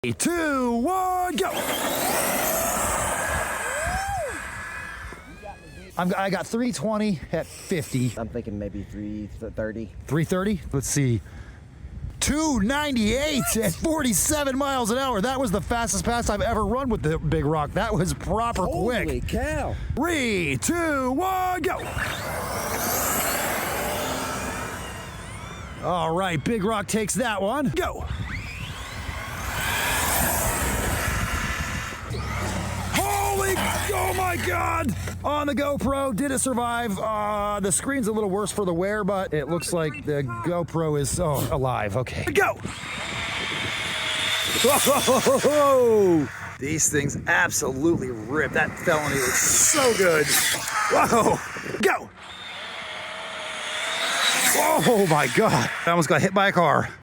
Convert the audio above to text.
2, 1, go! I got 320 at 50. I'm thinking maybe 330. 330? Let's see. 298 at 47 miles an hour. That was the fastest pass I've ever run with the Big Rock. That was proper quick. Holy cow. 3, 2, 1, go! All right, Big Rock takes that one. Go! Oh my God! On the GoPro, did it survive? The screen's a little worse for the wear, but it looks like the GoPro is alive. Okay, go! Whoa! These things absolutely rip. That felony looks so good. Whoa! Go! Oh my God! I almost got hit by a car.